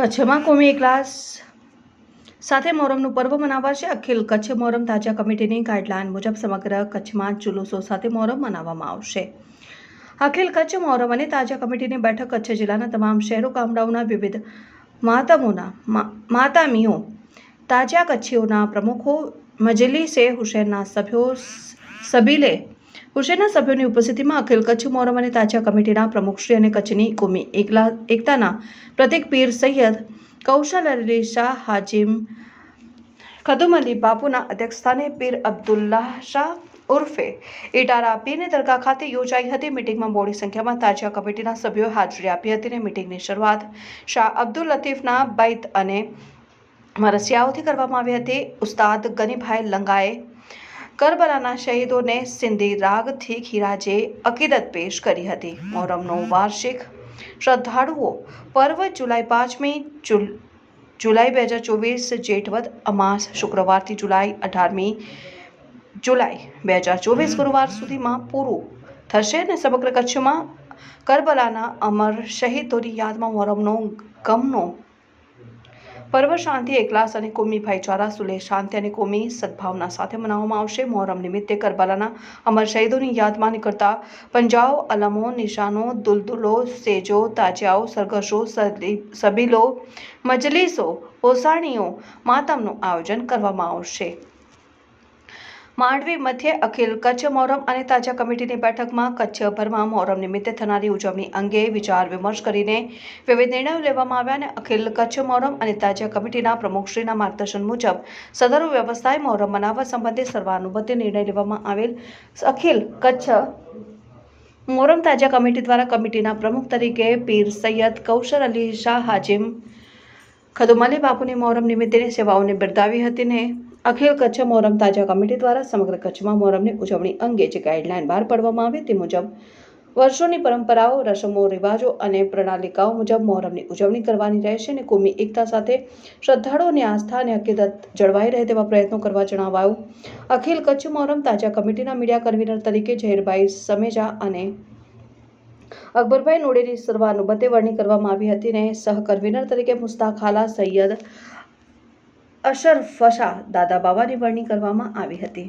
કચ્છમાં કોમી ક્લાસ સાથે મોહરમનું પર્વ મનાવાશે। અખિલ કચ્છ મોહરમ તાજા કમિટીની ગાઈડલાઈન મુજબ સમગ્ર કચ્છમાં જુલુસો સાથે મોહરમ મનાવવામાં આવશે। અખિલ કચ્છ મોહરમ અને તાજા કમિટીની બેઠક કચ્છ જિલ્લાના તમામ શહેરો ગામડાઓના વિવિધ માતામીઓ તાજા કચ્છીઓના પ્રમુખો મજલિસે હુસૈનના સભ્યો સબીલે હુસૈનના સભ્યોની ઉપસ્થિતિમાં અખિલ કચ્છ મોહરમ અને તાજા કમિટીના પ્રમુખશ્રી અને કચ્છની કોમી એકતાના પ્રતિક પીર સૈયદ કૌશલ અલી શાહ હાજીમ ખદુમ અલી બાપુના અધ્યક્ષસ્થાને પીર અબ્દુલ્લાહ શાહ ઉર્ફે ઇટારા પીરની દરગાહ ખાતે યોજાઈ હતી। મીટિંગમાં મોટી સંખ્યામાં તાજા કમિટીના સભ્યોએ હાજરી આપી હતી અને મીટિંગની શરૂઆત શાહ અબ્દુલ લતીફના બૈત અને મરસિયાઓથી કરવામાં આવી હતી। ઉસ્તાદ ગનીભાઈ લંગાએ કરબલાના શહીદોને સિંધી રાગથી ખીરાજે અકીદત પેશ કરી હતી। મોહરમનો વાર્ષિક શ્રદ્ધાળુઓ પર્વ જુલાઈ 5મી જુલાઈ 2024 જેઠવદ અમાસ શુક્રવારથી જુલાઈ 18મી જુલાઈ 2024 ગુરુવાર સુધીમાં પૂરું થશે અને સમગ્ર કચ્છમાં કરબલાના અમર શહીદોની યાદમાં મોહરમનો ગમનો પર્વ શાંતિ એકલાસ અને કોમી ભાઈચારા સુલેહ શાંતિ અને કોમી સદભાવના સાથે મનાવવામાં આવશે। મોહરમ નિમિત્તે કરબલાના અમર શહીદોની યાદમાં નીકળતા પંજાઓ અલમો નિશાનો દુલદુલો સેજો તાજિયાઓ સરઘસો સબીલો મજલિસો ઓસાણીઓ માતમનું આયોજન કરવામાં આવશે। માંડવી મધ્યે અખિલ કચ્છ મોહરમ અને તાજા કમિટીની બેઠકમાં કચ્છભરમાં મોહરમ નિમિત્તે થનારી ઉજવણી અંગે વિચાર વિમર્શ કરીને વિવિધ નિર્ણયો લેવામાં આવ્યા અને અખિલ કચ્છ મોહરમ અને તાજા કમિટીના પ્રમુખશ્રીના માર્ગદર્શન મુજબ સદરૂ વ્યવસ્થાએ મોહરમ મનાવવા સંબંધે સર્વાનુમતે નિર્ણય લેવામાં આવેલ। અખિલ કચ્છ મોહરમ તાજા કમિટી દ્વારા કમિટીના પ્રમુખ તરીકે પીર સૈયદ કૌશલ અલી શાહ હાજીમ ખદુમ અલી બાપુની મોહરમ નિમિત્તેની સેવાઓને બિરદાવી હતી ને અખિલ કચ્છ મોહરમ તાજા કમિટી દ્વારા સમગ્ર કચ્છમાં મોહરમની ઉજવણી અંગે જે ગાઈડલાઈન બહાર પાડવામાં આવી તે મુજબ વર્ષોની પરંપરાઓ રસમો રિવાજો અને પ્રણાલિકાઓ મુજબ મોહરમની ઉજવણી કરવાની રહેશે અને કોમી એકતા સાથે શ્રદ્ધાળુઓની આસ્થા અને અકીદત જળવાઈ રહે તેવા પ્રયત્નો કરવા જણાવાયું। અખિલ કચ્છ મોહરમ તાજા કમિટીના મીડિયા કન્વીનર તરીકે ઝહીરભાઈ સમેજા અને અકબરભાઈ નોડેની સર્વાનુમતે વરણી કરવામાં આવી હતી અને સહ કન્વીનર તરીકે મુસ્તાક ખાલા સૈયદ અશરફ શાહ દાદા બાવાની વરણી કરવામાં આવી હતી।